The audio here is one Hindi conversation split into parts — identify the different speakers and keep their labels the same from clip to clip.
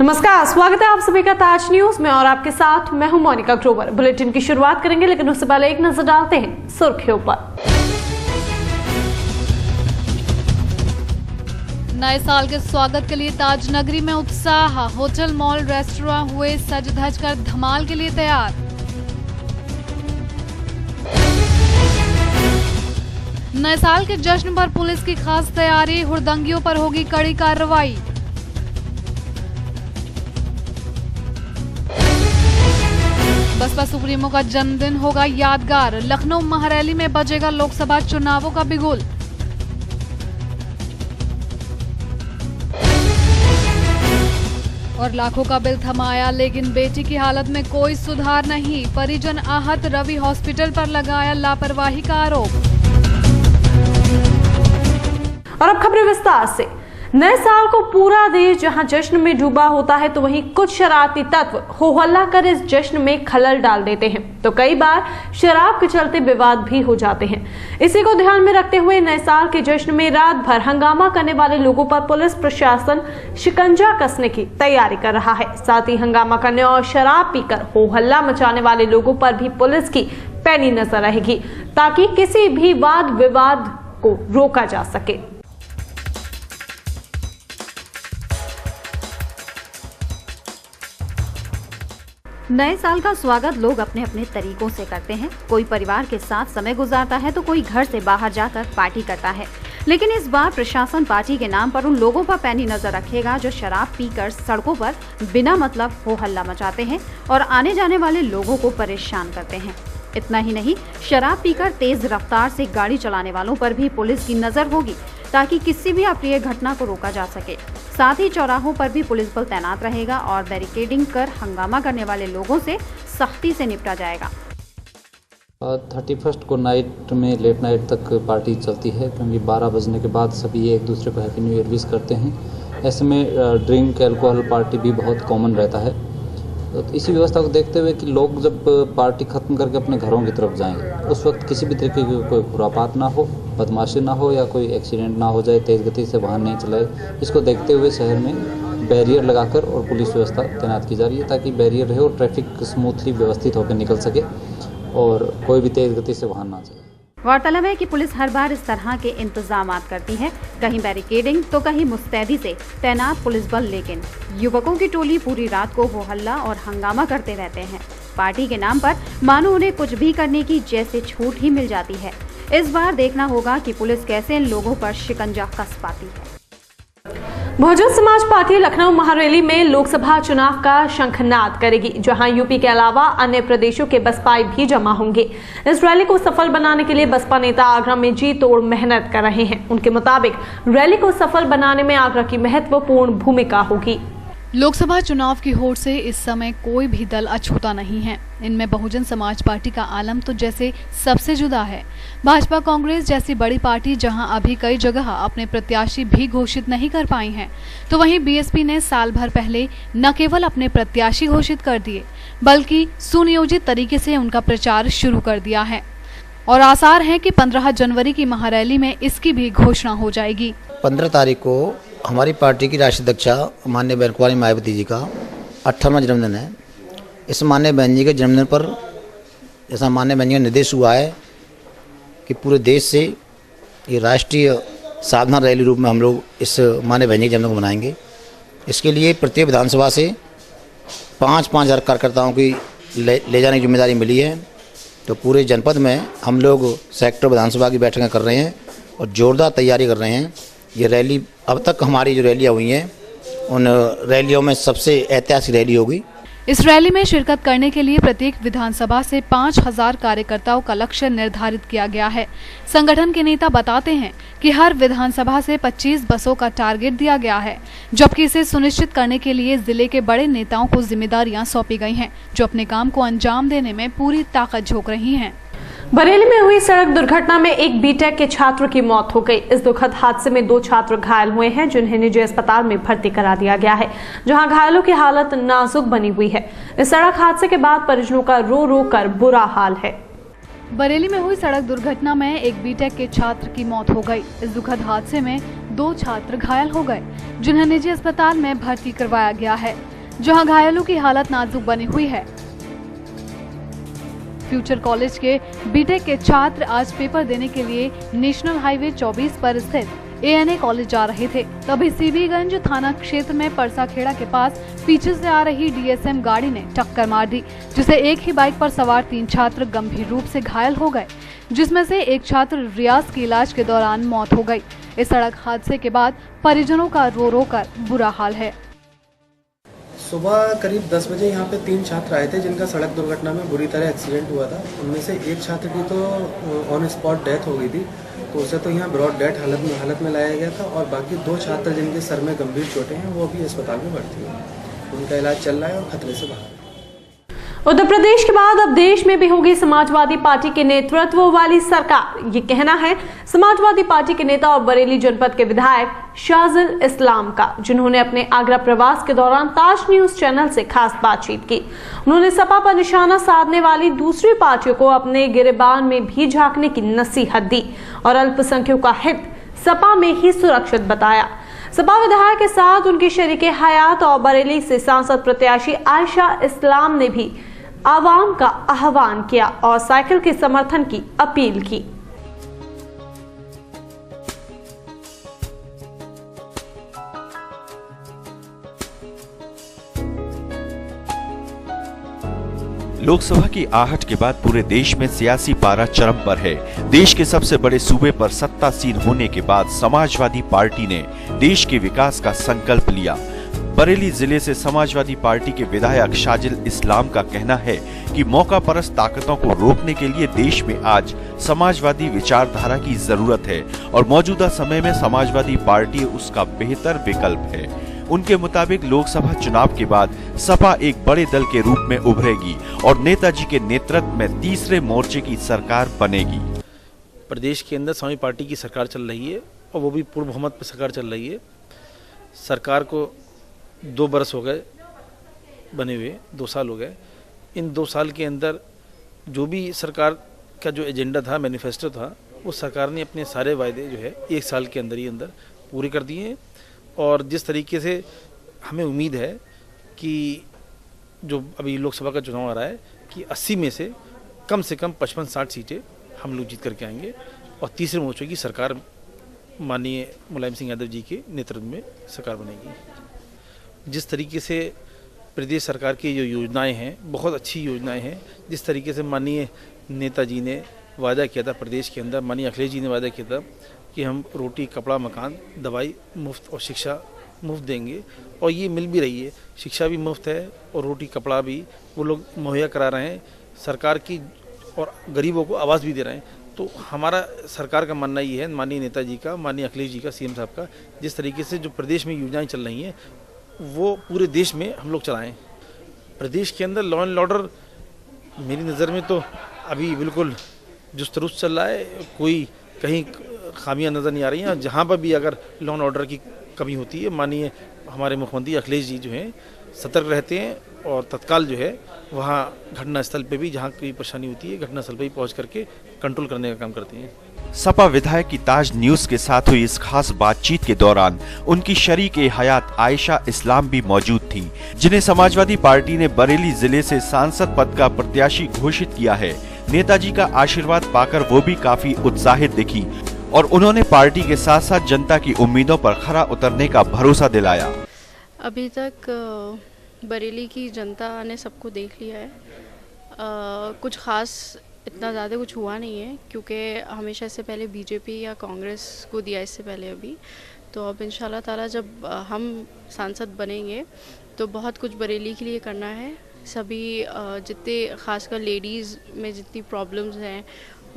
Speaker 1: नमस्कार, स्वागत है आप सभी का ताज न्यूज में और आपके साथ मैं हूं मोनिका ग्रोवर। बुलेटिन की शुरुआत करेंगे, लेकिन उससे पहले एक नजर डालते हैं सुर्खियों पर।
Speaker 2: नए साल के स्वागत के लिए ताज नगरी में उत्साह। होटल, मॉल, रेस्टोरेंट हुए सज धज कर धमाल के लिए तैयार। नए साल के जश्न पर पुलिस की खास तैयारी। हुड़दंगियों पर होगी कड़ी कार्रवाई। बसपा सुप्रीमो का जन्मदिन होगा यादगार। लखनऊ महारैली में बजेगा लोकसभा चुनावों का बिगुल। और लाखों का बिल थमाया, लेकिन बेटी की हालत में कोई सुधार नहीं। परिजन आहत, रवि हॉस्पिटल पर लगाया लापरवाही का आरोप।
Speaker 1: और अब खबरें विस्तार से। नए साल को पूरा देश जहां जश्न में डूबा होता है, तो वहीं कुछ शरारती तत्व हो हल्ला कर इस जश्न में खलल डाल देते हैं, तो कई बार शराब के चलते विवाद भी हो जाते हैं। इसी को ध्यान में रखते हुए नए साल के जश्न में रात भर हंगामा करने वाले लोगों पर पुलिस प्रशासन शिकंजा कसने की तैयारी कर रहा है। साथ ही हंगामा करने और शराब पीकर हो हल्ला मचाने वाले लोगों पर भी पुलिस की पैनी नजर रहेगी, ताकि किसी भी वाद विवाद को रोका जा सके।
Speaker 3: नए साल का स्वागत लोग अपने अपने तरीकों से करते हैं। कोई परिवार के साथ समय गुजारता है तो कोई घर से बाहर जाकर पार्टी करता है। लेकिन इस बार प्रशासन पार्टी के नाम पर उन लोगों पर पैनी नजर रखेगा जो शराब पीकर सड़कों पर बिना मतलब हो हल्ला मचाते हैं और आने जाने वाले लोगों को परेशान करते हैं। इतना ही नहीं, शराब पीकर तेज रफ्तार से गाड़ी चलाने वालों पर भी पुलिस की नजर होगी, ताकि किसी भी अप्रिय घटना को रोका जा सके। साथ ही चौराहों पर भी पुलिस बल तैनात रहेगा और बैरिकेडिंग कर हंगामा करने वाले लोगों से सख्ती से निपटा जाएगा।
Speaker 4: 31 को नाइट में लेट नाइट तक पार्टी चलती है, क्योंकि 12 बजने के बाद सभी एक दूसरे को हैप्पी न्यू ईयर विश करते हैं। ऐसे में ड्रिंक एल्कोहल पार्टी भी बहुत कॉमन रहता है। तो इसी व्यवस्था को देखते हुए कि लोग जब पार्टी ख़त्म करके अपने घरों की तरफ जाएं, उस वक्त किसी भी तरीके की कोई खुरापात ना हो, बदमाशी ना हो या कोई एक्सीडेंट ना हो जाए, तेज़ गति से वाहन नहीं चलाए। इसको देखते हुए शहर में बैरियर लगाकर और पुलिस व्यवस्था तैनात की जा रही है, ताकि बैरियर रहे और ट्रैफिक स्मूथली व्यवस्थित होकर निकल सके और कोई भी तेज़ गति से वाहन ना चले।
Speaker 3: गौरतलब है कि पुलिस हर बार इस तरह के इंतजाम करती है, कहीं बैरिकेडिंग तो कहीं मुस्तैदी से तैनात पुलिस बल। लेकिन युवकों की टोली पूरी रात को हो हल्ला और हंगामा करते रहते हैं। पार्टी के नाम पर मानो उन्हें कुछ भी करने की जैसे छूट ही मिल जाती है। इस बार देखना होगा कि पुलिस कैसे इन लोगों पर शिकंजा कस पाती है।
Speaker 1: बहुजन समाज पार्टी लखनऊ महारैली में लोकसभा चुनाव का शंखनाद करेगी, जहां यूपी के अलावा अन्य प्रदेशों के बसपाई भी जमा होंगे। इस रैली को सफल बनाने के लिए बसपा नेता आगरा में जी तोड़ मेहनत कर रहे हैं। उनके मुताबिक रैली को सफल बनाने में आगरा की महत्वपूर्ण भूमिका होगी।
Speaker 2: लोकसभा चुनाव की होड़ से इस समय कोई भी दल अछूता नहीं है। इनमें बहुजन समाज पार्टी का आलम तो जैसे सबसे जुदा है। भाजपा कांग्रेस जैसी बड़ी पार्टी जहां अभी कई जगह अपने प्रत्याशी भी घोषित नहीं कर पाई हैं, तो वहीं बीएसपी ने साल भर पहले न केवल अपने प्रत्याशी घोषित कर दिए, बल्कि सुनियोजित तरीके से उनका प्रचार शुरू कर दिया है। और आसार है कि 15 जनवरी की महारैली में इसकी भी घोषणा हो जाएगी।
Speaker 5: 15 तारीख को हमारी पार्टी की राष्ट्रीय अध्यक्षा माननीय बहन कुमारी मायावती जी का 18वां जन्मदिन है। इस माननीय बहन जी के जन्मदिन पर जैसा माननीय बहन जी का निर्देश हुआ है कि पूरे देश से ये राष्ट्रीय साधना रैली रूप में हम लोग इस माननीय बहन जी के जन्मदिन को मनाएंगे। इसके लिए प्रत्येक विधानसभा से 5-5 हज़ार कार्यकर्ताओं की ले जाने की जिम्मेदारी मिली है। तो पूरे जनपद में हम लोग सेक्टर विधानसभा की बैठकें कर रहे हैं और जोरदार तैयारी कर रहे हैं। ये रैली अब तक हमारी जो रैलियाँ हुई हैं, उन रैलियों में सबसे ऐतिहासिक रैली होगी।
Speaker 2: इस रैली में शिरकत करने के लिए प्रत्येक विधानसभा से 5000 कार्यकर्ताओं का लक्ष्य निर्धारित किया गया है। संगठन के नेता बताते हैं कि हर विधानसभा से 25 बसों का टारगेट दिया गया है, जबकि इसे सुनिश्चित करने के लिए जिले के बड़े नेताओं को जिम्मेदारियां सौंपी गई हैं, जो अपने काम को अंजाम देने में पूरी ताकत झोंक रही हैं।
Speaker 1: बरेली में हुई सड़क दुर्घटना में एक बीटेक के छात्र की मौत हो गई। इस दुखद हादसे में 2 छात्र घायल हुए हैं, जिन्हें निजी अस्पताल में भर्ती करा दिया गया है, जहां घायलों की हालत नाजुक बनी हुई है। इस सड़क हादसे के बाद परिजनों का रो रो कर बुरा हाल है।
Speaker 2: बरेली में हुई सड़क दुर्घटना में एक बीटेक के छात्र की मौत हो गई। इस दुखद हादसे में 2 छात्र घायल हो गए, जिन्हें निजी अस्पताल में भर्ती करवाया गया है। जहां घायलों की हालत नाजुक बनी हुई है। फ्यूचर कॉलेज के बीटेक के छात्र आज पेपर देने के लिए नेशनल हाईवे 24 पर स्थित ANA कॉलेज जा रहे थे। तभी सीबीगंज थाना क्षेत्र में परसाखेड़ा के पास पीछे से आ रही DSM गाड़ी ने टक्कर मार दी, जिससे एक ही बाइक पर सवार 3 छात्र गंभीर रूप से घायल हो गए, जिसमें से एक छात्र रियाज की इलाज के दौरान मौत हो गई। इस सड़क हादसे के बाद परिजनों का रो रो कर बुरा हाल है।
Speaker 6: सुबह करीब 10 बजे यहाँ पे 3 छात्र आए थे जिनका सड़क दुर्घटना में बुरी तरह एक्सीडेंट हुआ था। उनमें से एक छात्र की तो ऑन स्पॉट डेथ हो गई थी, तो उसे तो यहाँ ब्रॉड डेथ हालत में लाया गया था, और बाकी 2 छात्र जिनके सर में गंभीर चोटें हैं वो अभी अस्पताल में भर्ती हैं। उनका इलाज चल रहा है और खतरे से बाहर।
Speaker 1: उत्तर प्रदेश के बाद अब देश में भी होगी समाजवादी पार्टी के नेतृत्व वाली सरकार, ये कहना है समाजवादी पार्टी के नेता और बरेली जनपद के विधायक शाहजुल इस्लाम का, जिन्होंने अपने आगरा प्रवास के दौरान ताज न्यूज चैनल से खास बातचीत की। उन्होंने सपा पर निशाना साधने वाली दूसरी पार्टियों को अपने गिरेबान में भी झांकने की नसीहत दी और अल्पसंख्यकों का हित सपा में ही सुरक्षित बताया। सपा विधायक के साथ उनकी शरीके हयात और बरेली से सांसद प्रत्याशी आयशा इस्लाम ने भी आवाम का आह्वान किया और साइकिल के समर्थन की अपील की।
Speaker 7: लोकसभा की आहट के बाद पूरे देश में सियासी पारा चरम पर है। देश के सबसे बड़े सूबे पर सत्तासीन होने के बाद समाजवादी पार्टी ने देश के विकास का संकल्प लिया। बरेली जिले से समाजवादी पार्टी के विधायक शाहजुल इस्लाम का कहना है कि मौका परस्त ताकतों को रोकने के लिए देश में आज समाजवादी विचारधारा की जरूरत है और मौजूदा समय में समाजवादी पार्टी उसका बेहतर विकल्प है। उनके मुताबिक लोकसभा चुनाव के बाद सपा एक बड़े दल के रूप में उभरेगी और नेताजी के नेतृत्व में तीसरे मोर्चे की सरकार बनेगी।
Speaker 6: प्रदेश के अंदर समाजवादी पार्टी की सरकार चल रही है और वो भी पूर्ण बहुमत पर सरकार चल रही है। सरकार को 2 बरस हो गए बने हुए, 2 साल हो गए। इन 2 साल के अंदर जो भी सरकार का जो एजेंडा था, मैनिफेस्टो था, वो सरकार ने अपने सारे वायदे जो है 1 साल के अंदर ही अंदर पूरे कर दिए हैं। और जिस तरीके से हमें उम्मीद है कि जो अभी लोकसभा का चुनाव आ रहा है कि 80 में से कम 55-60 सीटें हम लोग जीत करके आएंगे और तीसरे मोर्चे की सरकार माननीय मुलायम सिंह यादव जी के नेतृत्व में सरकार बनेगी। जिस तरीके से प्रदेश सरकार की जो योजनाएं हैं बहुत अच्छी योजनाएं हैं। जिस तरीके से माननीय नेताजी ने वादा किया था, प्रदेश के अंदर माननीय अखिलेश जी ने वादा किया था कि हम रोटी, कपड़ा, मकान, दवाई मुफ्त और शिक्षा मुफ्त देंगे, और ये मिल भी रही है। शिक्षा भी मुफ्त है और रोटी, कपड़ा भी वो लोग मुहैया करा रहे हैं सरकार की, और गरीबों को आवास भी दे रहे हैं। तो हमारा सरकार का मानना ये है, माननीय नेताजी का, माननीय अखिलेश जी का, CM साहब का, जिस तरीके से जो प्रदेश में योजनाएं चल रही हैं वो पूरे देश में हम लोग चलाएं। प्रदेश के अंदर लॉ एंड ऑर्डर मेरी नज़र में तो अभी बिल्कुल जुस्त दुरुस्त चल रहा है, कोई कहीं खामियां नज़र नहीं आ रही हैं। जहाँ पर भी अगर लॉ एंड ऑर्डर की कमी होती है, माननीय हमारे मुख्यमंत्री अखिलेश जी जो हैं सतर्क रहते हैं और तत्काल जो है वहाँ घटना स्थल पे भी जहाँ कोई परेशानी होती है घटना स्थल पे ही पहुँच करके कंट्रोल करने का काम करते हैं।
Speaker 7: सपा विधायक की ताज न्यूज के साथ हुई इस खास बातचीत के दौरान उनकी शरीके हयात आयशा इस्लाम भी मौजूद थी, जिन्हें समाजवादी पार्टी ने बरेली जिले से सांसद पद का प्रत्याशी घोषित किया है। नेताजी का आशीर्वाद पाकर वो भी काफी उत्साहित दिखी और उन्होंने पार्टी के साथ साथ जनता की उम्मीदों पर खरा उतरने का भरोसा दिलाया।
Speaker 8: अभी तक बरेली की जनता ने सबको देख लिया है। कुछ खास इतना ज़्यादा कुछ हुआ नहीं है, क्योंकि हमेशा इससे पहले बीजेपी या कांग्रेस को दिया इससे पहले अभी। तो अब इंशाल्लाह ताला जब हम सांसद बनेंगे तो बहुत कुछ बरेली के लिए करना है। सभी जितने खासकर लेडीज़ में जितनी प्रॉब्लम्स हैं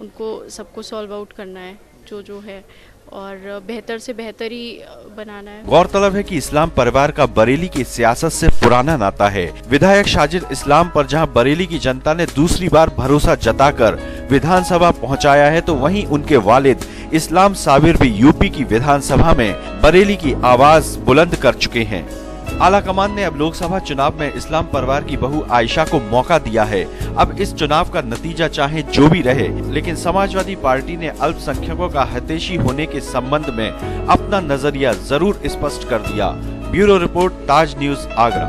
Speaker 8: उनको सबको सॉल्व आउट करना है जो है, और बेहतर से बेहतर ही बनाना है।
Speaker 7: गौरतलब है कि इस्लाम परिवार का बरेली की सियासत से पुराना नाता है। विधायक शाहजुल इस्लाम पर जहां बरेली की जनता ने दूसरी बार भरोसा जताकर विधानसभा पहुंचाया है, तो वहीं उनके वालिद इस्लाम साबिर भी यूपी की विधानसभा में बरेली की आवाज बुलंद कर चुके हैं। आला कमान ने अब लोकसभा चुनाव में इस्लाम परिवार की बहू आयशा को मौका दिया है। अब इस चुनाव का नतीजा चाहे जो भी रहे, लेकिन समाजवादी पार्टी ने अल्पसंख्यकों का हितैषी होने के संबंध में अपना नजरिया जरूर स्पष्ट कर दिया। ब्यूरो रिपोर्ट, ताज न्यूज, आगरा।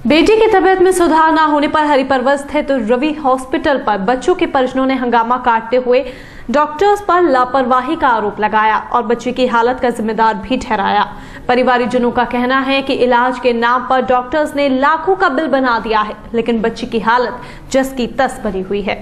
Speaker 1: बेटी की तबीयत में सुधार न होने पर हरिपर्वत स्थित रवि हॉस्पिटल पर बच्चों के परिजनों ने हंगामा काटते हुए डॉक्टर्स पर लापरवाही का आरोप लगाया और बच्चे की हालत का जिम्मेदार भी ठहराया। परिवारजनों का कहना है कि इलाज के नाम पर डॉक्टर्स ने लाखों का बिल बना दिया है, लेकिन बच्ची की हालत जस की तस बनी हुई है।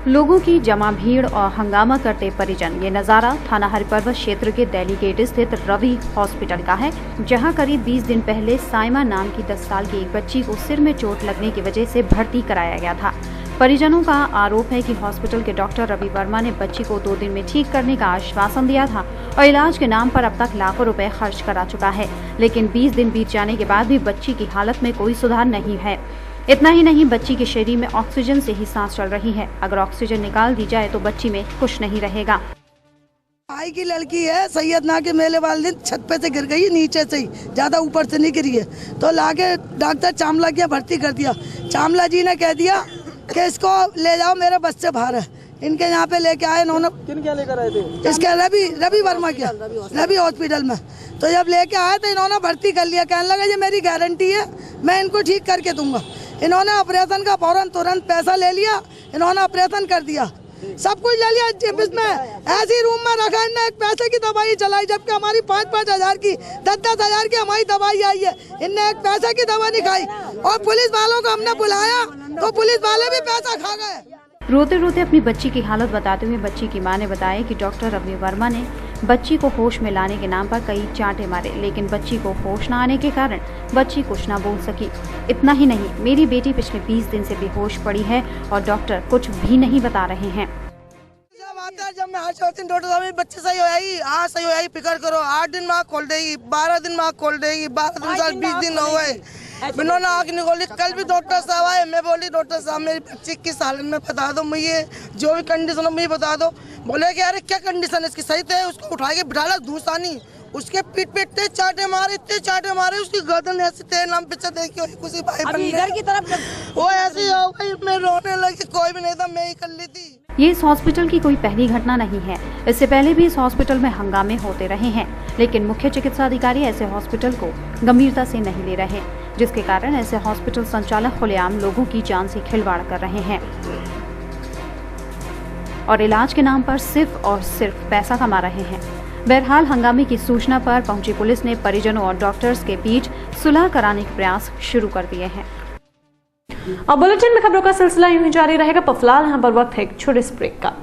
Speaker 3: लोगों की जमा भीड़ और हंगामा करते परिजन। ये नजारा थाना हरिपर्वत क्षेत्र के दिल्ली गेट स्थित रवि हॉस्पिटल का है, जहां करीब 20 दिन पहले साइमा नाम की 10 साल की एक बच्ची को सिर में चोट लगने की वजह से भर्ती कराया गया था। परिजनों का आरोप है कि हॉस्पिटल के डॉक्टर रवि वर्मा ने बच्ची को 2 दिन में ठीक करने का आश्वासन दिया था और इलाज के नाम पर अब तक लाखों रुपए खर्च करा चुका है, लेकिन 20 दिन बीत जाने के बाद भी बच्ची की हालत में कोई सुधार नहीं है। इतना ही नहीं, बच्ची के शरीर में ऑक्सीजन से ही सांस चल रही है। अगर ऑक्सीजन निकाल दी जाए तो बच्ची में कुछ नहीं रहेगा।
Speaker 9: भाई की लड़की है, सैयदना के मेले वाले दिन छत पे से गिर गई, नीचे से ही, ज्यादा ऊपर से नहीं गिरी है। तो लाके डॉक्टर चामला किया, भर्ती कर दिया। चामला जी ने कह दिया कि इसको ले जाओ, मेरे बस से बाहर है। इनके यहाँ पे लेके आए इन्होंने। किन क्या लेकर आए थे? इसके रवि वर्मा किया, रवि हॉस्पिटल में। तो जब लेके आए तो इन्होंने भर्ती कर लिया। कहने लगा ये मेरी गारंटी है, मैं इनको ठीक करके दूंगा। इन्होंने ऑपरेशन का फौरन तुरंत पैसा ले लिया, इन्होंने ऑपरेशन कर दिया, सब कुछ ले लिया। इसमें ऐसी रूम में रखा, इन्होंने एक पैसे की दवाई चलाई, जबकि हमारी 5-5 हजार की 10-10 हजार की हमारी दवाई आई है। इनने एक पैसे की दवा नहीं खाई। और पुलिस वालों को हमने बुलाया तो पुलिस वाले भी पैसा खा गए।
Speaker 3: रोते रोते अपनी बच्ची की हालत बताते हुए बच्ची की मां ने बताया कि डॉक्टर रवि वर्मा ने बच्ची को होश में लाने के नाम पर कई चांटे मारे, लेकिन बच्ची को होश न आने के कारण बच्ची कुछ न बोल सकी। इतना ही नहीं, मेरी बेटी पिछले 20 दिन से बेहोश पड़ी है और डॉक्टर कुछ भी नहीं बता रहे हैं।
Speaker 9: जब मैं डॉक्टर साहब बच्चे सही होगी, आज सही होगी, फिक्र करो। 8 दिन में आँख खोल देगी, 12 दिन में आँख खोल देगी, 12 दिन साल 20 दिन हो गए, इन्होंने आँख नहीं खोली। कल भी डॉक्टर साहब आए, मैं बोली डॉक्टर साहब मेरी बच्ची किस हालत में बता दो, मुझे जो भी कंडीशन हो मुझे बता दो। बोले कि अरे क्या कंडीशन है इसकी, सही थे। उसको उठा के बिठा ला, धूसानी उसके पीठ पे इतने चाटे मारे, उसकी गर्दन ऐसी तेज नाम पीछे देखी कुछ भाई इधर की तरफ वो ऐसी हो गई, मैं रोने लगी। कोई भी नहीं था, मैं ही कर ली थी।
Speaker 3: ये इस हॉस्पिटल की कोई पहली घटना नहीं है। इससे पहले भी इस हॉस्पिटल में हंगामे होते रहे हैं, लेकिन मुख्य चिकित्सा अधिकारी ऐसे हॉस्पिटल को गंभीरता से नहीं ले रहे, जिसके कारण ऐसे हॉस्पिटल संचालक खुलेआम लोगों की जान से खिलवाड़ कर रहे हैं और इलाज के नाम पर सिर्फ और सिर्फ पैसा कमा रहे हैं। बहरहाल हंगामे की सूचना पर पहुंची पुलिस ने परिजनों और डॉक्टर्स के बीच सुलह कराने के प्रयास शुरू कर दिए हैं।
Speaker 1: अब बुलेटिन में खबरों का सिलसिला यूं ही जारी रहेगा, पर फिलहाल यहाँ पर वक्त है एक छोटे से ब्रेक का।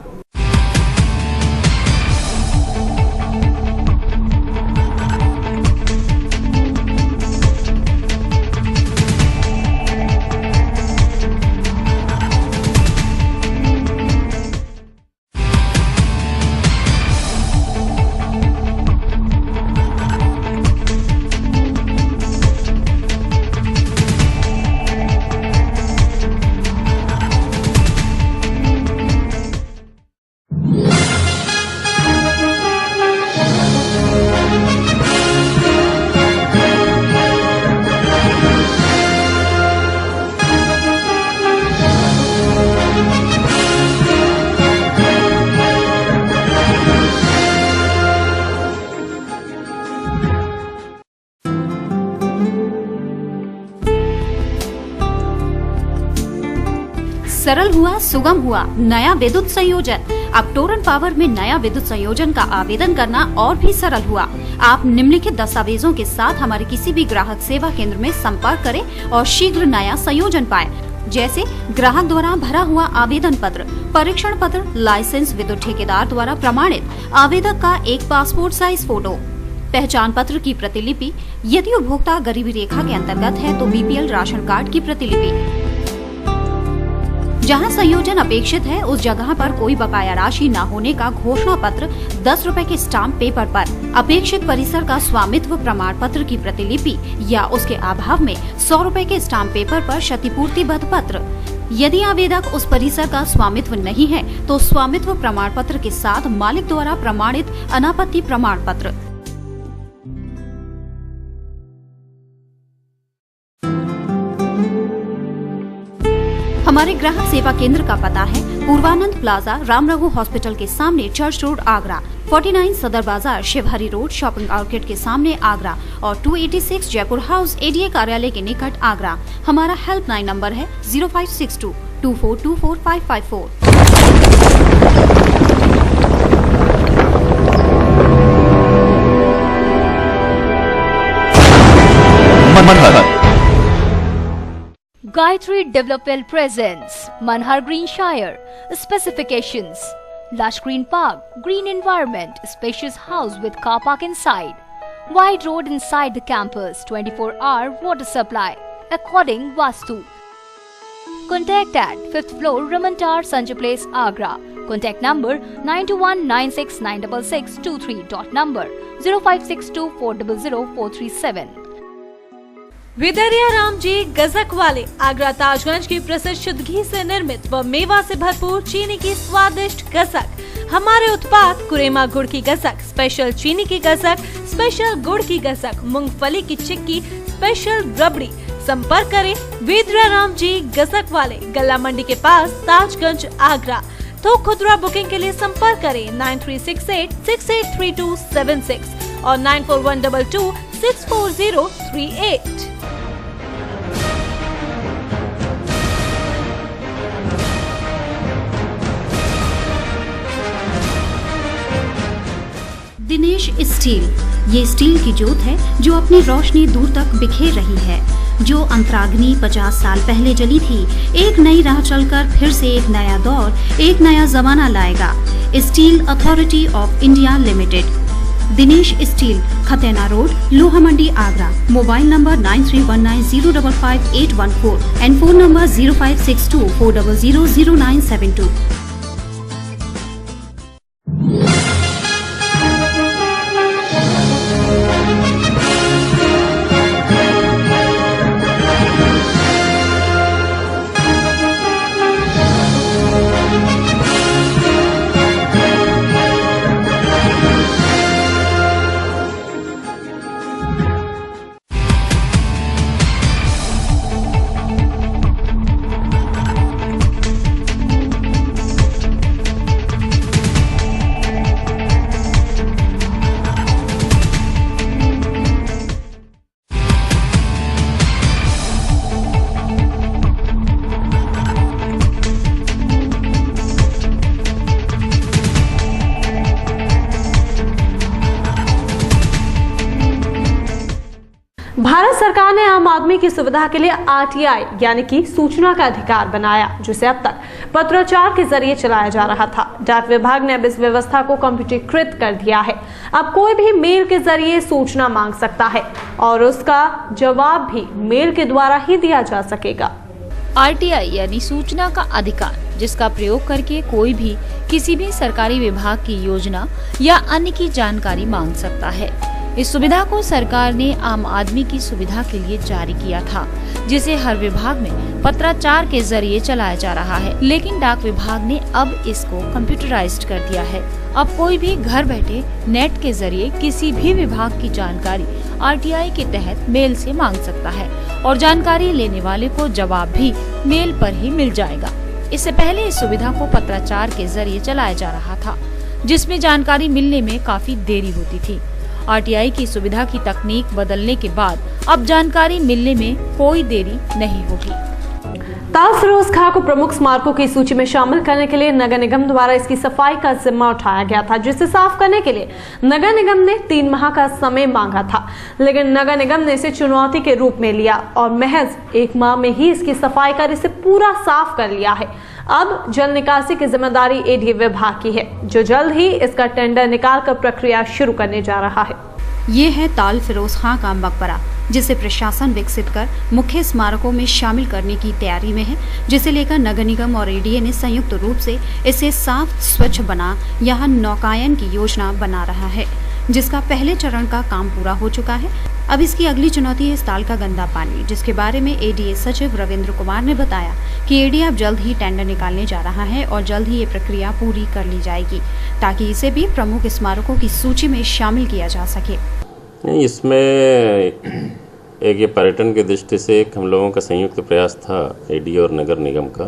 Speaker 3: सरल हुआ, सुगम हुआ नया विद्युत संयोजन। अब टोरंट पावर में नया विद्युत संयोजन का आवेदन करना और भी सरल हुआ। आप निम्नलिखित दस्तावेजों के साथ हमारे किसी भी ग्राहक सेवा केंद्र में संपर्क करें और शीघ्र नया संयोजन पाएं, जैसे ग्राहक द्वारा भरा हुआ आवेदन पत्र, परीक्षण पत्र, लाइसेंस, विद्युत ठेकेदार द्वारा प्रमाणित आवेदक का एक पासपोर्ट साइज फोटो, पहचान पत्र की प्रतिलिपि, यदि उपभोक्ता गरीबी रेखा के अंतर्गत है तो बीपीएल राशन कार्ड की प्रतिलिपि। जहां संयोजन अपेक्षित है उस जगह पर कोई बकाया राशि न होने का घोषणा पत्र 10 रुपए के स्टाम्प पेपर पर, अपेक्षित परिसर का स्वामित्व प्रमाण पत्र की प्रतिलिपि या उसके अभाव में 100 रुपए के स्टाम्प पेपर पर क्षतिपूर्तिबद्ध पत्र। यदि आवेदक उस परिसर का स्वामित्व नहीं है तो स्वामित्व प्रमाण पत्र के साथ मालिक द्वारा प्रमाणित अनापत्ति प्रमाण पत्र। हमारे ग्राहक सेवा केंद्र का पता है पूर्वानंद प्लाजा, राम रघु हॉस्पिटल के सामने, चर्च रोड, आगरा। 49 सदर बाजार शिवहरी रोड शॉपिंग आउटलेट के सामने आगरा और 286 जयपुर हाउस एडीए कार्यालय के निकट आगरा। हमारा हेल्पलाइन नंबर है 0562 2424 554।
Speaker 10: Gayatri Development presents Manhar Green Shire. Specifications: lush green park, green environment, spacious house with car park inside, wide road inside the campus, 24-hour water supply, according Vastu. Contact at 5th floor Raman Tower, Sanjay Place, Agra. Contact number 9219696623. Dot number 0562400437.
Speaker 1: विदरिया Ram ji गजक वाले आगरा ताजगंज की प्रसिद्ध शुद्ध घी से निर्मित व मेवा से भरपूर चीनी की स्वादिष्ट गजक। हमारे उत्पाद कुरेमा गुड़ की गजक, स्पेशल चीनी की गजक, स्पेशल गुड़ की गजक, मूंगफली की चिक्की, स्पेशल रबड़ी। संपर्क करें विदरिया राम जी गजक वाले, गल्ला मंडी के पास, ताजगंज, आगरा। तो खुदरा बुकिंग के लिए संपर्क करें 9368683276 और 9412264038।
Speaker 3: दिनेश स्टील, ये स्टील की जोत है जो अपनी रोशनी दूर तक बिखेर रही है। जो अंतराग्नि 50 साल पहले जली थी, एक नई राह चलकर फिर से एक नया दौर, एक नया जमाना लाएगा। Steel Authority of India Limited, Dinesh Steel, Khatena Road, Loha Mandi, Agra. Mobile number 9319055814 and phone number 0562400972।
Speaker 1: Bharat सरकार ने आम आदमी की सुविधा के लिए आरटीआई यानी कि सूचना का अधिकार बनाया, जिसे अब तक पत्राचार के जरिए चलाया जा रहा था। डाक विभाग ने अब इस व्यवस्था को कंप्यूटरीकृत कर दिया है। अब कोई भी मेल के जरिए सूचना मांग सकता है और उसका जवाब भी मेल के द्वारा ही दिया जा सकेगा।
Speaker 10: आरटीआई यानी सूचना का अधिकार, जिसका प्रयोग करके कोई भी किसी भी सरकारी विभाग की योजना या अन्य की जानकारी मांग सकता है। इस सुविधा को सरकार ने आम आदमी की सुविधा के लिए जारी किया था, जिसे हर विभाग में पत्राचार के जरिए चलाया जा रहा है। लेकिन डाक विभाग ने अब इसको कंप्यूटराइज्ड कर दिया है। अब कोई भी घर बैठे नेट के जरिए किसी भी विभाग की जानकारी आरटीआई के तहत मेल से मांग सकता है और जानकारी लेने वाले को जवाब भी मेल पर ही मिल जाएगा। इससे पहले इस सुविधा को पत्राचार के जरिए चलाया जा रहा था, जिसमें जानकारी मिलने में काफी देरी होती थी। आरटीआई की सुविधा की तकनीक बदलने के बाद अब जानकारी मिलने में कोई देरी नहीं होगी।
Speaker 1: ताल फिरोज खां को प्रमुख स्मारकों की सूची में शामिल करने के लिए नगर निगम द्वारा इसकी सफाई का जिम्मा उठाया गया था, जिसे साफ करने के लिए नगर निगम ने 3 माह का समय मांगा था। लेकिन नगर निगम ने इसे चुनौती के रूप में लिया और महज 1 माह में ही इसकी सफाई कर इसे पूरा साफ कर लिया है। अब जल निकासी की जिम्मेदारी एडीए विभाग की है, जो जल्द ही इसका टेंडर निकालकर प्रक्रिया शुरू करने जा रहा है।
Speaker 3: ये है ताल फिरोज खां का मकबरा, जिसे प्रशासन विकसित कर मुख्य स्मारकों में शामिल करने की तैयारी में है, जिसे लेकर नगर निगम और एडीए ने संयुक्त रूप से इसे साफ स्वच्छ बना यहाँ नौकायन की योजना बना रहा है, जिसका पहले चरण का काम पूरा हो चुका है। अब इसकी अगली चुनौती है इस ताल का गंदा पानी, जिसके बारे में एडीए सचिव रविंद्र कुमार ने बताया कि एडीए अब जल्द ही टेंडर निकालने जा रहा है और जल्द ही ये प्रक्रिया पूरी कर ली जाएगी, ताकि इसे भी प्रमुख स्मारकों की सूची में शामिल किया जा सके।
Speaker 11: इसमें एक ये पर्यटन की दृष्टि से एक हम लोगों का संयुक्त प्रयास था एडीए और नगर निगम का।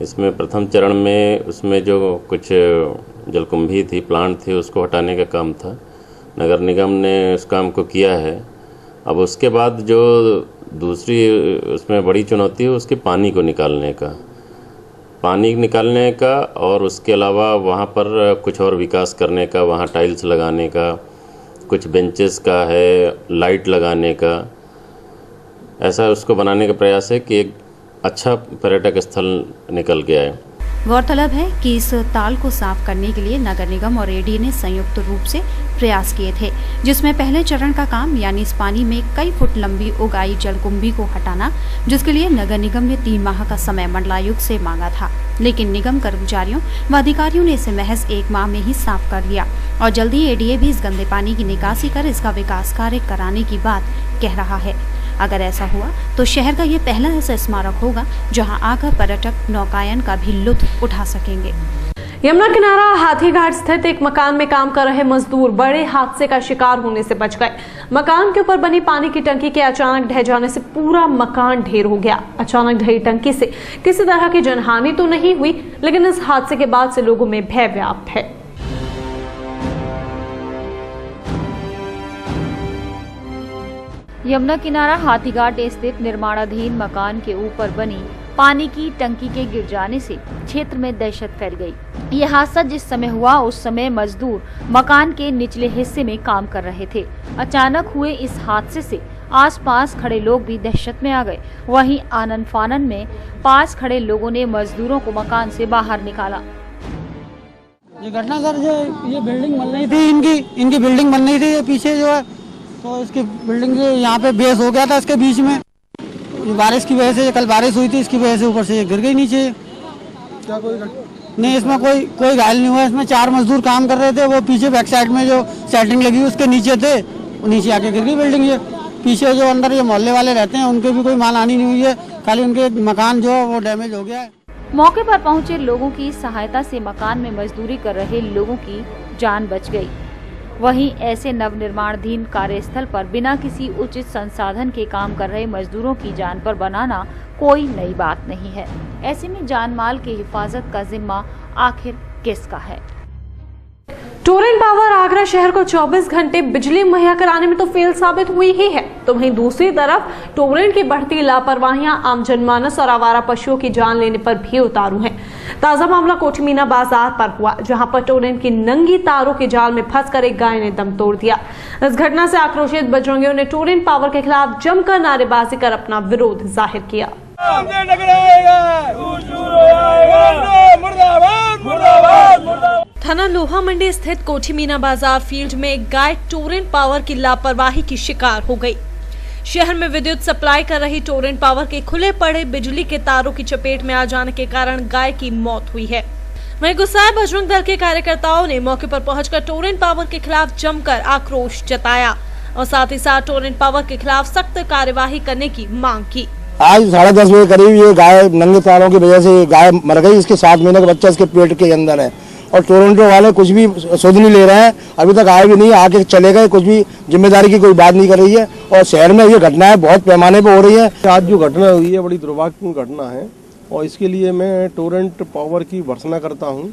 Speaker 11: इसमें प्रथम चरण में उसमें जो कुछ जलकुंभी थी, प्लांट थे, उसको हटाने का काम था। नगर निगम ने उस काम को किया है। अब उसके बाद जो दूसरी उसमें बड़ी चुनौती है उसके पानी को निकालने का और उसके अलावा वहाँ पर कुछ और विकास करने का, वहाँ टाइल्स लगाने का, कुछ बेंचेस का है, लाइट लगाने का, ऐसा उसको बनाने का प्रयास है कि एक अच्छा पर्यटक स्थल निकल गया है।
Speaker 3: गौरतलब है कि इस ताल को साफ करने के लिए नगर निगम और एडी ने संयुक्त रूप से प्रयास किए थे, जिसमें पहले चरण का काम यानी इस पानी में कई फुट लंबी उगाई जलकुंभी को हटाना, जिसके लिए नगर निगम ने 3 माह का समय मंडलायुक्त से मांगा था, लेकिन निगम कर्मचारियों व अधिकारियों ने इसे महज 1 माह में ही साफ कर दिया और जल्दी एडीए भी इस गंदे पानी की निकासी कर इसका विकास कार्य कराने की बात कह रहा है। अगर ऐसा हुआ तो शहर का ये पहला ऐसा स्मारक होगा जहां आकर पर्यटक नौकायन का भी लुत्फ उठा सकेंगे।
Speaker 1: यमुना किनारा हाथीघाट स्थित एक मकान में काम कर रहे मजदूर बड़े हादसे का शिकार होने से बच गए। मकान के ऊपर बनी पानी की टंकी के अचानक ढह जाने से पूरा मकान ढेर हो गया। अचानक ढही टंकी से किसी तरह की जनहानि तो नहीं हुई, लेकिन इस हादसे के बाद से लोगों में भय व्याप्त है।
Speaker 10: यमुना किनारा हाथीघाट स्थित निर्माणाधीन मकान के ऊपर बनी पानी की टंकी के गिर जाने से क्षेत्र में दहशत फैल गई। यह हादसा जिस समय हुआ उस समय मजदूर मकान के निचले हिस्से में काम कर रहे थे। अचानक हुए इस हादसे से आसपास खड़े लोग भी दहशत में आ गए। वहीं आनन फानन में पास खड़े लोगों ने मजदूरों को मकान से बाहर निकाला।
Speaker 12: ये घटना सर, ये बिल्डिंग बन रही थी, इनकी बिल्डिंग बन रही थी, ये पीछे जो है तो इसकी बिल्डिंग यहाँ पे बेस हो गया था इसके बीच में। बारिश की वजह से, कल बारिश हुई थी, इसकी वजह से ऊपर से ये गिर गई नीचे। क्या कोई नहीं, इसमें कोई घायल नहीं हुआ। इसमें 4 मजदूर काम कर रहे थे, वो पीछे बैक साइड में जो सेटिंग लगी उसके नीचे थे, वो नीचे आके गिर गई बिल्डिंग। ये पीछे जो अंदर ये मोहल्ले वाले रहते हैं उनके भी कोई मानहानि नहीं हुई है, खाली उनके मकान जो है वो डैमेज हो गया है।
Speaker 10: मौके पर पहुंचे लोगों की सहायता से मकान में मजदूरी कर रहे लोगों की जान बच गई। वहीं ऐसे नवनिर्माणाधीन कार्यस्थल पर बिना किसी उचित संसाधन के काम कर रहे मजदूरों की जान पर बनाना कोई नई बात नहीं है। ऐसे में जान माल की हिफाजत का जिम्मा आखिर किसका है?
Speaker 1: टोरेंट पावर आगरा शहर को 24 घंटे बिजली मुहैया कराने में तो फेल साबित हुई ही है, तो वहीं दूसरी तरफ टोरेंट की बढ़ती लापरवाहियां आम जनमानस और आवारा पशुओं की जान लेने पर भी उतारू हैं। ताजा मामला कोठी मीना बाजार पर हुआ, जहां पर टोरेंट की नंगी तारों के जाल में फंसकर एक गाय ने दम तोड़ दिया। इस घटना से आक्रोशित बजरंगियों ने टोरेंट पावर के खिलाफ जमकर नारेबाजी कर अपना विरोध जाहिर किया। थाना लोहा मंडी स्थित कोठी मीना बाजार फील्ड में एक गाय टोरेंट पावर की लापरवाही की शिकार हो गई। शहर में विद्युत सप्लाई कर रही टोरेंट पावर के खुले पड़े बिजली के तारों की चपेट में आ जाने के कारण गाय की मौत हुई है। वहीं गुस्साए बजरंग दल के कार्यकर्ताओं ने मौके पर पहुंचकर टोरेंट पावर के खिलाफ जमकर आक्रोश जताया और साथ ही साथ टोरेंट पावर के खिलाफ सख्त कार्यवाही करने की मांग की।
Speaker 13: आज 10:30 बजे करीब ये गाय नंगे तारों की वजह से गाय मर गई। इसके 7 महीने का बच्चा इसके पेट के अंदर है और टोरंटो वाले कुछ भी सुध नहीं ले रहे हैं, अभी तक आए भी नहीं, आके चले गए, कुछ भी जिम्मेदारी की कोई बात नहीं कर रही है। और शहर में ये घटनाएं बहुत पैमाने पर हो रही है।
Speaker 14: आज जो घटना हुई है बड़ी दुर्भाग्यपूर्ण घटना है और इसके लिए मैं टोरेंट पावर की भर्त्सना करता हूँ।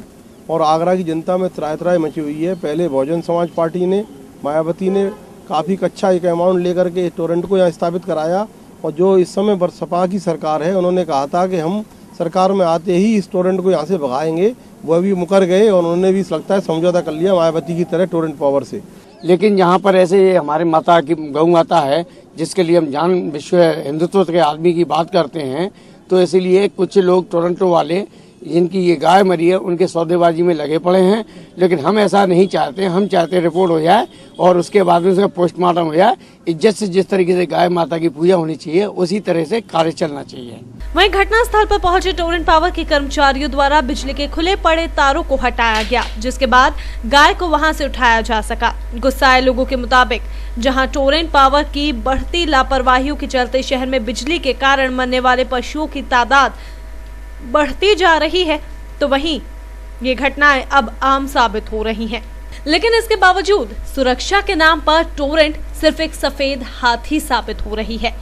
Speaker 14: और आगरा की जनता में त्राय मची हुई है। पहले बहुजन समाज पार्टी ने, मायावती ने काफ़ी अच्छा एक अमाउंट लेकर के टोरेंट को यहाँ स्थापित कराया और जो इस समय बसपा की सरकार है उन्होंने कहा था कि हम सरकार में आते ही इस टोरेंट को यहाँ से भगाएंगे, वह भी मुकर गए और उन्होंने भी लगता है समझौता कर लिया मायावती की तरह टोरेंट पावर से।
Speaker 13: लेकिन यहाँ पर ऐसे हमारे माता की गौ माता है जिसके लिए हम जान विश्व हिंदुत्व के आदमी की बात करते हैं, तो इसीलिए कुछ लोग टोरंटो वाले जिनकी ये गाय मरी है उनके सौदेबाजी में लगे पड़े हैं। लेकिन हम ऐसा नहीं चाहते, हम चाहते रिपोर्ट हो जाए और उसके बाद में उसका पोस्टमार्टम हो जाए। इज्जत से जिस तरीके से गाय माता की पूजा होनी चाहिए उसी तरह से कार्य चलना चाहिए।
Speaker 1: वहीं घटना स्थल पर पहुंचे टोरेंट पावर के कर्मचारियों द्वारा बिजली के खुले पड़े तारों को हटाया गया, जिसके बाद गाय को वहां से उठाया जा सका। गुस्साए लोगों के मुताबिक जहां टोरेंट पावर की बढ़ती लापरवाहियों के चलते शहर में बिजली के कारण मरने वाले पशुओं की तादाद बढ़ती जा रही है, तो वहीं ये घटनाएं अब आम साबित हो रही हैं। लेकिन इसके बावजूद सुरक्षा के नाम पर टोरेंट सिर्फ एक सफेद हाथी साबित हो रही है।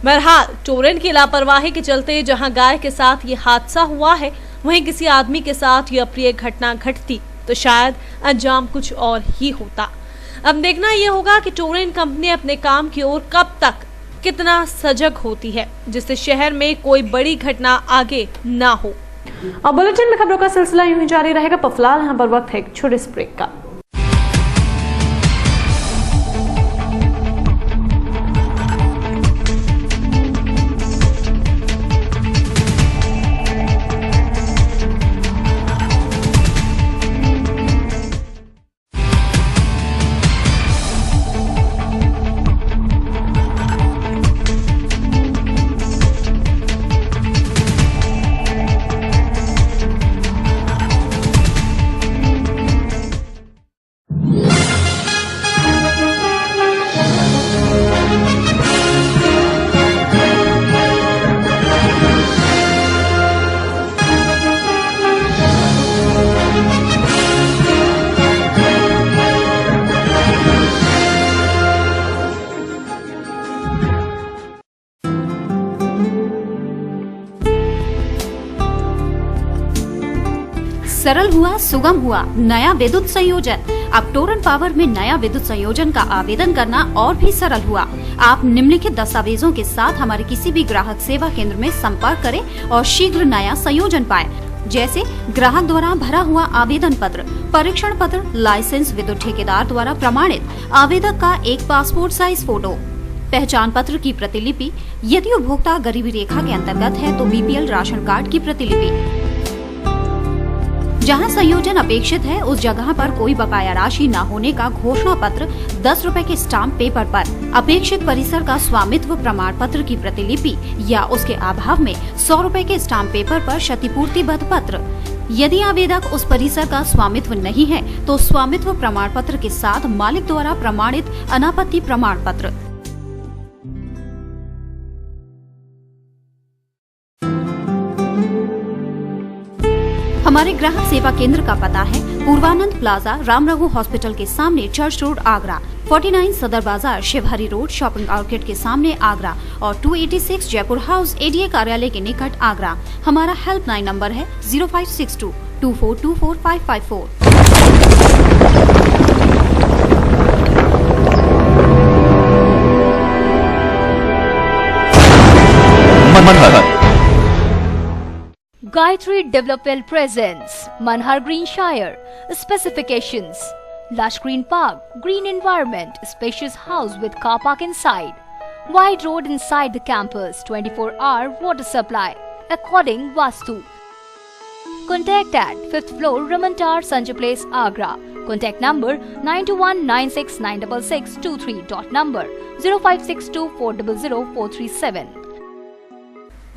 Speaker 1: बहरहाल टोरेंट की लापरवाही के चलते जहां गाय के साथ ये हादसा हुआ है, वहीं किसी आदमी के साथ यह अप्रिय घटना घटती तो शायद अंजाम कुछ और ही होता। अब देखना यह होगा कि टोरेंट कंपनी अपने काम की ओर कब तक कितना सजग होती है, जिससे शहर में कोई बड़ी घटना आगे ना हो। और बुलेटिन में खबरों का सिलसिला यूं ही जारी रहेगा, पर फिलहाल यहाँ पर वक्त है एक छोटे से ब्रेक का।
Speaker 3: सरल हुआ, सुगम हुआ नया विद्युत संयोजन। अब टोरेंट पावर में नया विद्युत संयोजन का आवेदन करना और भी सरल हुआ। आप निम्नलिखित दस्तावेजों के साथ हमारे किसी भी ग्राहक सेवा केंद्र में संपर्क करें और शीघ्र नया संयोजन पाएं, जैसे ग्राहक द्वारा भरा हुआ आवेदन पत्र, परीक्षण पत्र, लाइसेंस, विद्युत ठेकेदार द्वारा प्रमाणित आवेदक का एक पासपोर्ट साइज फोटो, पहचान पत्र की प्रतिलिपि, यदि उपभोक्ता गरीबी रेखा के अंतर्गत है तो बीपीएल राशन कार्ड की प्रतिलिपि। जहां संयोजन अपेक्षित है उस जगह पर कोई बकाया राशि न होने का घोषणा पत्र 10 रुपए के स्टाम्प पेपर पर, अपेक्षित परिसर का स्वामित्व प्रमाण पत्र की प्रतिलिपि या उसके अभाव में 100 रुपए के स्टाम्प पेपर पर क्षतिपूर्तिबद्ध पत्र। यदि आवेदक उस परिसर का स्वामित्व नहीं है तो स्वामित्व प्रमाण पत्र के साथ मालिक द्वारा प्रमाणित अनापत्ति प्रमाण पत्र। हमारे ग्राहक सेवा केंद्र का पता है पूर्वानंद प्लाजा, राम रघु हॉस्पिटल के सामने, चर्च रोड, आगरा, 49 सदर बाजार, शिवहरी रोड, शॉपिंग आउटलेट के सामने, आगरा और 286 जयपुर हाउस, एडीए कार्यालय के निकट, आगरा। हमारा हेल्पलाइन नंबर है 0562 2424 554।
Speaker 15: Gayatri Development presents Manhar Greenshire. Specifications: lush green park, green environment, spacious house with car park inside, wide road inside the campus, 24-hour water supply according Vastu. Contact at 5th floor, Ramantar, Sanjay Place, Agra. Contact number 9219696623. Number 0562400437.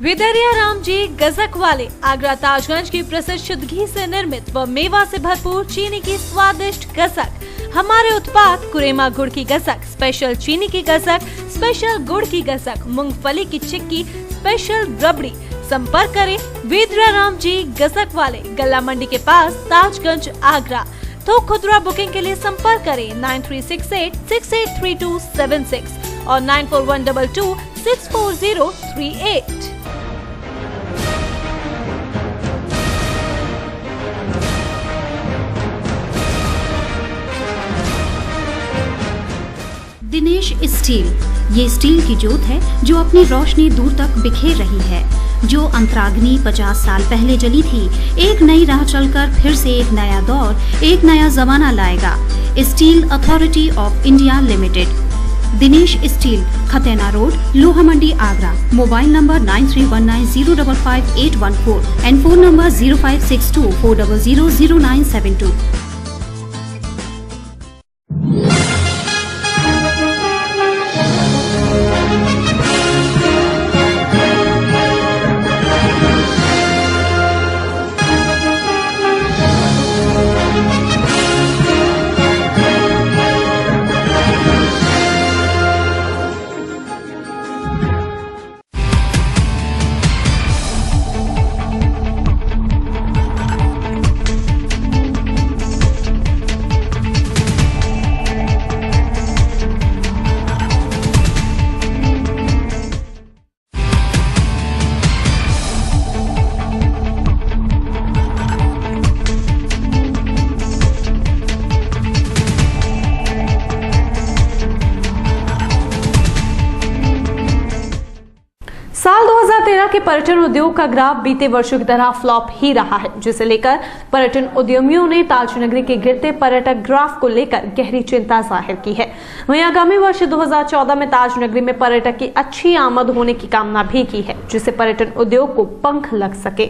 Speaker 1: विदरिया Ram ji गजक वाले आगरा ताजगंज की प्रसिद्ध शुद्ध घी से निर्मित व मेवा से भरपूर चीनी की स्वादिष्ट गजक। हमारे उत्पाद कुरेमा गुड़ की गजक, स्पेशल चीनी की गजक, स्पेशल गुड़ की गजक, मूंगफली की चिक्की, स्पेशल रबड़ी। संपर्क करें विदरिया राम जी गजक वाले, गल्ला मंडी के पास, ताजगंज, आगरा। तो खुदरा बुकिंग के लिए संपर्क करें 9368683276 और 9412264038।
Speaker 3: दिनेश स्टील, ये स्टील की जोत है जो अपनी रोशनी दूर तक बिखेर रही है। जो अंतराग्नि 50 साल पहले जली थी, एक नई राह चलकर फिर से एक नया दौर, एक नया जमाना लाएगा। Steel Authority of India Limited, Dinesh Steel, Khatena Road, Loha Mandi, Agra. Mobile number 9319055814 and phone number 0562400972।
Speaker 1: के पर्यटन उद्योग का ग्राफ बीते वर्षों की तरह फ्लॉप ही रहा है, जिसे लेकर पर्यटन उद्यमियों ने ताजनगरी के गिरते पर्यटक ग्राफ को लेकर गहरी चिंता जाहिर की है। वहीं आगामी वर्ष 2014 में ताजनगरी में पर्यटक की अच्छी आमद होने की कामना भी की है, जिससे पर्यटन उद्योग को पंख लग सके।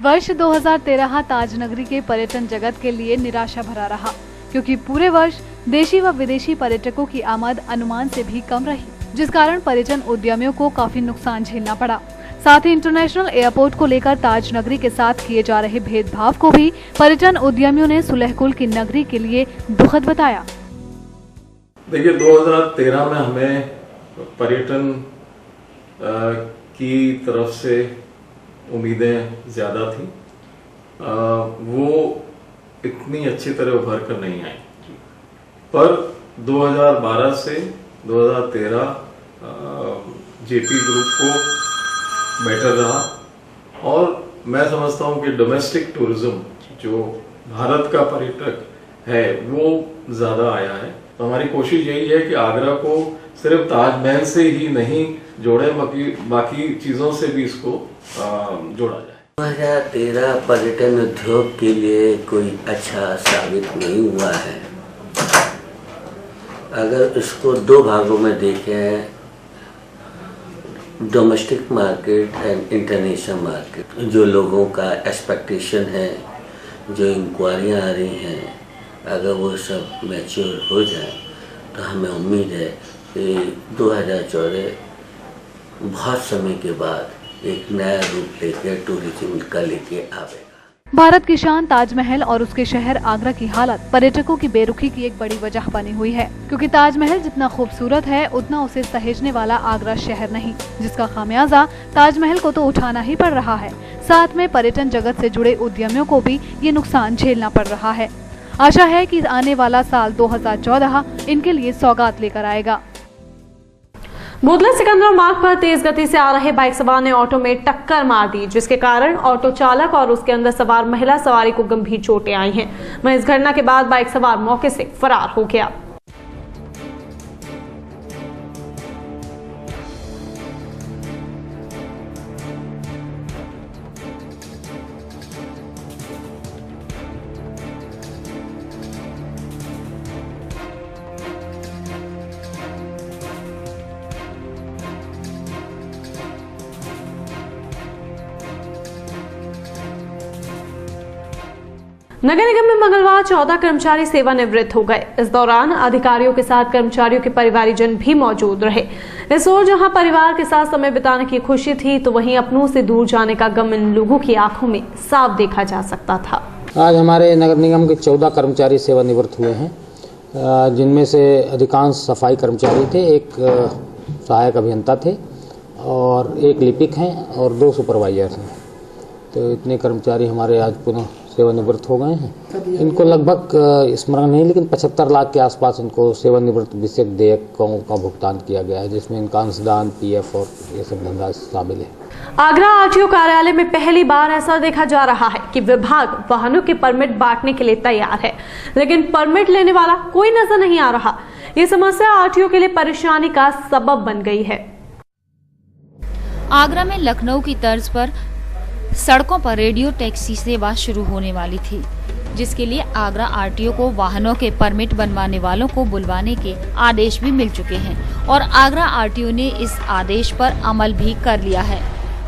Speaker 2: वर्ष 2013 ताजनगरी के पर्यटन जगत के लिए निराशा भरा रहा, क्योंकि पूरे वर्ष देशी व विदेशी पर्यटकों की आमद अनुमान से भी कम रही, जिस कारण पर्यटन उद्यमियों को काफी नुकसान झेलना पड़ा। साथ ही इंटरनेशनल एयरपोर्ट को लेकर ताजनगरी के साथ किए जा रहे भेदभाव को भी पर्यटन उद्यमियों ने सुलहकुल की नगरी के लिए दुखद बताया।
Speaker 16: देखिए, 2013 में हमें पर्यटन की तरफ से उम्मीदें ज्यादा थी, वो इतनी अच्छी तरह उभर कर नहीं आई। पर 2012 से 2013 जेपी ग्रुप को बेटर रहा और मैं समझता हूं कि डोमेस्टिक टूरिज्म जो भारत का पर्यटक है वो ज्यादा आया है। तो हमारी कोशिश यही है कि आगरा को सिर्फ ताजमहल से ही नहीं जोड़े, बाकी चीजों से भी इसको जोड़ा जाए।
Speaker 17: 2013 पर्यटन उद्योग के लिए कोई अच्छा साबित नहीं हुआ है। अगर इसको दो भागों में देखें, domestic market and international market, जो लोगों का एक्सपेक्टेशन है, जो इंक्वायरियाँ आ रही हैं, अगर वो सब मैच्योर हो जाए तो हमें उम्मीद है कि 2014 बहुत समय के बाद एक नया रूप लेकर टूरिज्म का लेके आवेगा।
Speaker 2: भारत की शान ताजमहल और उसके शहर आगरा की हालत पर्यटकों की बेरुखी की एक बड़ी वजह बनी हुई है, क्योंकि ताजमहल जितना खूबसूरत है उतना उसे सहेजने वाला आगरा शहर नहीं, जिसका खामियाजा ताजमहल को तो उठाना ही पड़ रहा है। साथ में पर्यटन जगत से जुड़े उद्यमियों को भी ये नुकसान झेलना पड़ रहा है। आशा है कि आने वाला साल 2014 इनके लिए सौगात लेकर आएगा।
Speaker 1: बोदला सिकंदरा मार्ग पर तेज गति से आ रहे बाइक सवार ने ऑटो में टक्कर मार दी, जिसके कारण ऑटो चालक और उसके अंदर सवार महिला सवारी को गंभीर चोटें आई हैं। वहीं इस घटना के बाद बाइक सवार मौके से फरार हो गया। नगर निगम में मंगलवार 14 कर्मचारी सेवानिवृत्त हो गए। इस दौरान अधिकारियों के साथ कर्मचारियों के परिवारजन भी मौजूद रहे। इस ओर जहां परिवार के साथ समय बिताने की खुशी थी, तो वहीं अपनों से दूर जाने का गम इन लोगों की आंखों में साफ देखा जा सकता था।
Speaker 18: आज हमारे नगर निगम के 14 कर्मचारी सेवानिवृत्त हुए हैं, जिनमें से अधिकांश सफाई कर्मचारी थे, एक सहायक अभियंता थे और एक लिपिक हैं और 2 सुपरवाइजर हैं। तो इतने कर्मचारी हमारे आज पुनः सेवानिवृत्त हो गए हैं। इनको लगभग स्मरण नहीं, लेकिन 75 लाख के आसपास इनको सेवानिवृत्त विषयक देयकों का भुगतान किया गया है, जिसमें इनका अंशदान, पीएफ और ये सब धंधा शामिल है।
Speaker 1: आगरा आरटीओ कार्यालय में पहली बार ऐसा देखा जा रहा है कि विभाग वाहनों के परमिट बांटने के लिए तैयार है, लेकिन परमिट लेने वाला कोई नजर नहीं आ रहा। ये समस्या आरटीओ के लिए परेशानी का सबब बन गई है।
Speaker 10: आगरा में लखनऊ की तर्ज पर सड़कों पर रेडियो टैक्सी सेवा शुरू होने वाली थी, जिसके लिए आगरा आरटीओ को वाहनों के परमिट बनवाने वालों को बुलवाने के आदेश भी मिल चुके हैं और आगरा आरटीओ ने इस आदेश पर अमल भी कर लिया है।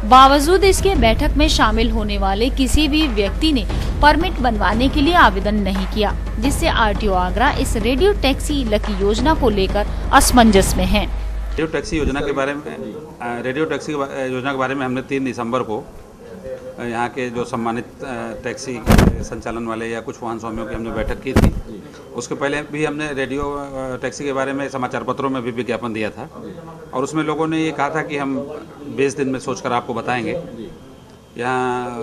Speaker 10: बावजूद इसके बैठक में शामिल होने वाले किसी भी व्यक्ति ने परमिट बनवाने के लिए आवेदन नहीं किया, जिससे आरटीओ आगरा इस रेडियो टैक्सी लकी योजना को लेकर असमंजस में है।
Speaker 19: रेडियो टैक्सी योजना के बारे में हमने 3 दिसंबर को यहाँ के जो सम्मानित टैक्सी संचालन वाले या कुछ वाहन स्वामियों की हमने बैठक की थी। उसके पहले भी हमने रेडियो टैक्सी के बारे में समाचार पत्रों में भी विज्ञापन दिया था और उसमें लोगों ने ये कहा था कि हम 20 दिन में सोचकर आपको बताएंगे यहाँ,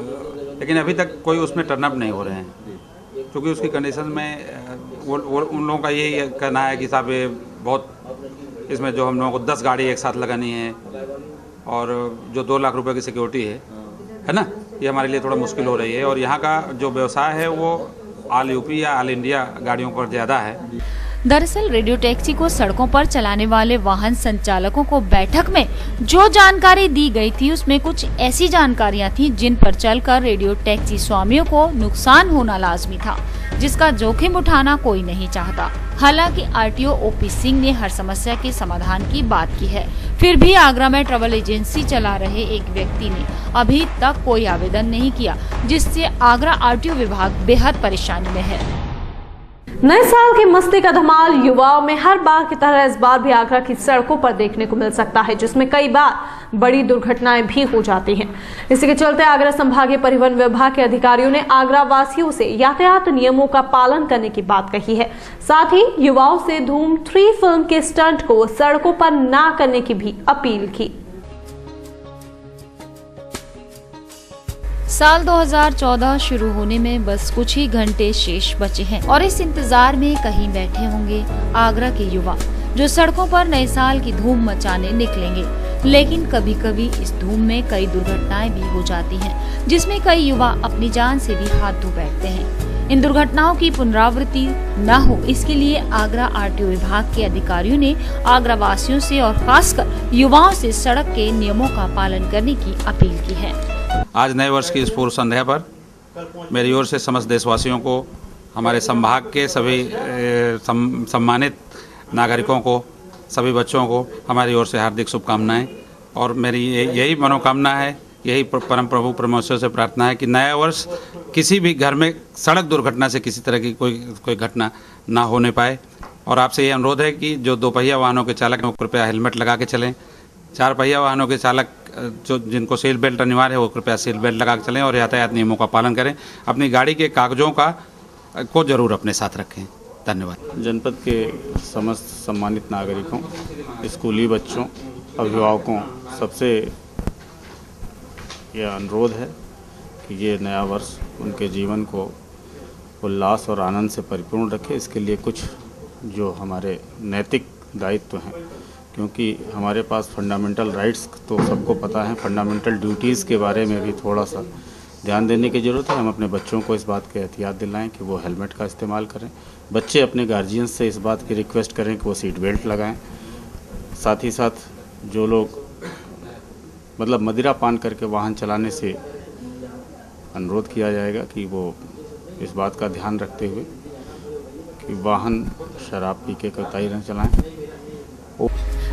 Speaker 19: लेकिन अभी तक कोई उसमें टर्नअप नहीं हो रहे हैं, क्योंकि उसकी कंडीशन में वो उन लोगों का यही कहना है कि साहब ये बहुत, इसमें जो हम लोगों को 10 गाड़ी एक साथ लगानी है और जो 2 लाख रुपए की सिक्योरिटी है ना, ये हमारे लिए थोड़ा मुश्किल हो रही है। और यहाँ का जो व्यवसाय है वो ऑल यूपी या ऑल इंडिया गाड़ियों पर ज़्यादा है।
Speaker 10: दरअसल रेडियो टैक्सी को सड़कों पर चलाने वाले वाहन संचालकों को बैठक में जो जानकारी दी गई थी उसमें कुछ ऐसी जानकारियां थी जिन पर चलकर रेडियो टैक्सी स्वामियों को नुकसान होना लाजमी था, जिसका जोखिम उठाना कोई नहीं चाहता। हालांकि आरटीओ ओपी सिंह ने हर समस्या के समाधान की बात की है, फिर भी आगरा में ट्रैवल एजेंसी चला रहे एक व्यक्ति ने अभी तक कोई आवेदन नहीं किया, जिससे आगरा आरटीओ विभाग बेहद परेशानी में है।
Speaker 1: नए साल की मस्ती का धमाल युवाओं में हर बार की तरह इस बार भी आगरा की सड़कों पर देखने को मिल सकता है, जिसमें कई बार बड़ी दुर्घटनाएं भी हो जाती हैं। इसी के चलते आगरा संभागीय परिवहन विभाग के अधिकारियों ने आगरा वासियों से यातायात नियमों का पालन करने की बात कही है। साथ ही युवाओं से धूम 3 फिल्म के स्टंट को सड़कों पर ना करने की भी अपील की।
Speaker 10: साल 2014 शुरू होने में बस कुछ ही घंटे शेष बचे हैं और इस इंतजार में कहीं बैठे होंगे आगरा के युवा, जो सड़कों पर नए साल की धूम मचाने निकलेंगे। लेकिन कभी कभी इस धूम में कई दुर्घटनाएं भी हो जाती हैं, जिसमें कई युवा अपनी जान से भी हाथ धो बैठते हैं। इन दुर्घटनाओं की पुनरावृत्ति न हो, इसके लिए आगरा आरटीओ विभाग के अधिकारियों ने आगरा वासियों से और खासकर युवाओं से सड़क के नियमों का पालन करने की अपील की है।
Speaker 19: आज नए वर्ष की इस पूर्व संध्या पर मेरी ओर से समस्त देशवासियों को, हमारे संभाग के सभी सम्मानित नागरिकों को, सभी बच्चों को हमारी ओर से हार्दिक शुभकामनाएं। और मेरी यही मनोकामना है, यही परम प्रभु परमेश्वर से प्रार्थना है कि नया वर्ष किसी भी घर में सड़क दुर्घटना से किसी तरह की कोई घटना ना होने पाए। और आपसे ये अनुरोध है कि जो 2 पहिया वाहनों के चालक हैं वो कृपया हेलमेट लगा के चलें। 4 पहिया वाहनों के चालक जो जिनको सीट बेल्ट अनिवार्य है वो कृपया सीट बेल्ट लगा के चलें और यातायात नियमों का पालन करें। अपनी गाड़ी के कागजों को जरूर अपने साथ रखें। धन्यवाद।
Speaker 20: जनपद के समस्त सम्मानित नागरिकों, स्कूली बच्चों, अभिभावकों, सबसे यह अनुरोध है कि ये नया वर्ष उनके जीवन को उल्लास और आनंद से परिपूर्ण रखे। इसके लिए कुछ जो हमारे नैतिक दायित्व हैं, क्योंकि हमारे पास फंडामेंटल राइट्स तो सबको पता है, फंडामेंटल ड्यूटीज़ के बारे में भी थोड़ा सा ध्यान देने की ज़रूरत है। हम अपने बच्चों को इस बात की एहतियात दिलाएं कि वो हेलमेट का इस्तेमाल करें। बच्चे अपने गार्जियंस से इस बात की रिक्वेस्ट करें कि वो सीट बेल्ट लगाएं। साथ ही साथ जो लोग मतलब मदिरा पान करके वाहन चलाने से अनुरोध किया जाएगा कि वो इस बात का ध्यान रखते हुए कि वाहन शराब पी के कतई न चलाएं।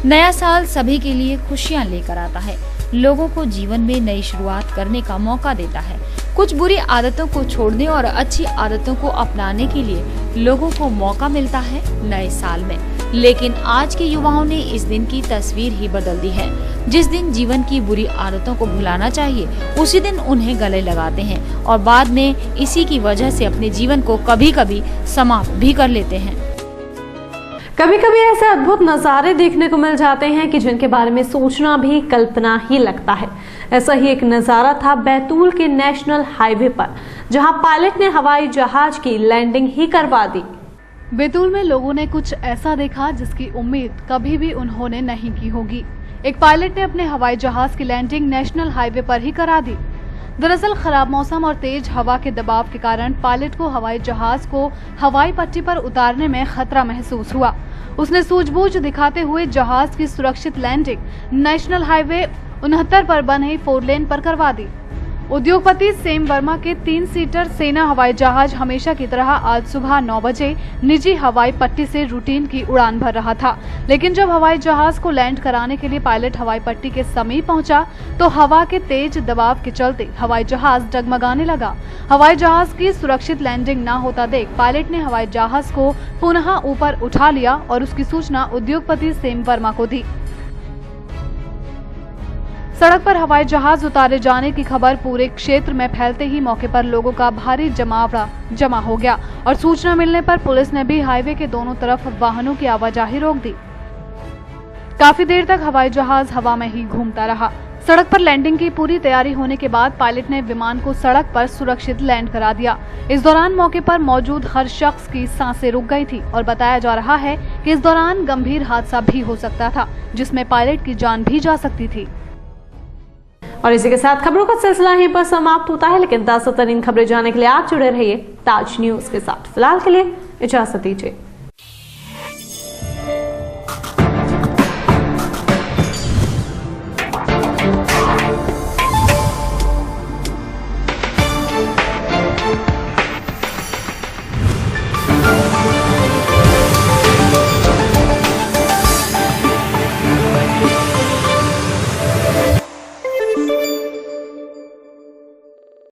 Speaker 10: नया साल सभी के लिए खुशियां लेकर आता है, लोगों को जीवन में नई शुरुआत करने का मौका देता है। कुछ बुरी आदतों को छोड़ने और अच्छी आदतों को अपनाने के लिए लोगों को मौका मिलता है नए साल में। लेकिन आज के युवाओं ने इस दिन की तस्वीर ही बदल दी है। जिस दिन जीवन की बुरी आदतों को भुलाना चाहिए, उसी दिन उन्हें गले लगाते हैं और बाद में इसी की वजह से अपने जीवन को कभी कभी समाप्त भी कर लेते हैं।
Speaker 1: कभी कभी ऐसे अद्भुत नज़ारे देखने को मिल जाते हैं कि जिनके बारे में सोचना भी कल्पना ही लगता है। ऐसा ही एक नज़ारा था बैतूल के नेशनल हाईवे पर, जहां पायलट ने हवाई जहाज की लैंडिंग ही करवा दी।
Speaker 2: बैतूल में लोगों ने कुछ ऐसा देखा जिसकी उम्मीद कभी भी उन्होंने नहीं की होगी। एक पायलट ने अपने हवाई जहाज की लैंडिंग नेशनल हाईवे पर ही करा दी। दरअसल खराब मौसम और तेज हवा के दबाव के कारण पायलट को हवाई जहाज को हवाई पट्टी पर उतारने में खतरा महसूस हुआ। उसने सूझबूझ दिखाते हुए जहाज की सुरक्षित लैंडिंग नेशनल हाईवे 69 पर बने 4 लेन पर करवा दी। उद्योगपति सेम वर्मा के 3 सीटर सेना हवाई जहाज हमेशा की तरह आज सुबह 9 बजे निजी हवाई पट्टी से रूटीन की उड़ान भर रहा था। लेकिन जब हवाई जहाज को लैंड कराने के लिए पायलट हवाई पट्टी के समीप पहुंचा तो हवा के तेज दबाव के चलते हवाई जहाज डगमगाने लगा। हवाई जहाज की सुरक्षित लैंडिंग न होता देख पायलट ने हवाई जहाज को पुनः ऊपर उठा लिया और उसकी सूचना उद्योगपति सेम वर्मा को दी। सड़क पर हवाई जहाज उतारे जाने की खबर पूरे क्षेत्र में फैलते ही मौके पर लोगों का भारी जमावड़ा जमा हो गया और सूचना मिलने पर पुलिस ने भी हाईवे के दोनों तरफ वाहनों की आवाजाही रोक दी। काफी देर तक हवाई जहाज हवा में ही घूमता रहा। सड़क पर लैंडिंग की पूरी तैयारी होने के बाद पायलट ने विमान को सड़क पर सुरक्षित लैंड करा दिया। इस दौरान मौके पर मौजूद हर शख्स की सांसें रुक गई थी और बताया जा रहा है कि इस दौरान गंभीर हादसा भी हो सकता था, जिसमें पायलट की जान भी जा सकती थी।
Speaker 1: और इसी के साथ खबरों का सिलसिला यहीं पर समाप्त होता है, लेकिन ताज़ा तरीन खबरें जानने के लिए आप जुड़े रहिए ताज न्यूज के साथ। फिलहाल के लिए इजाजत दीजिए।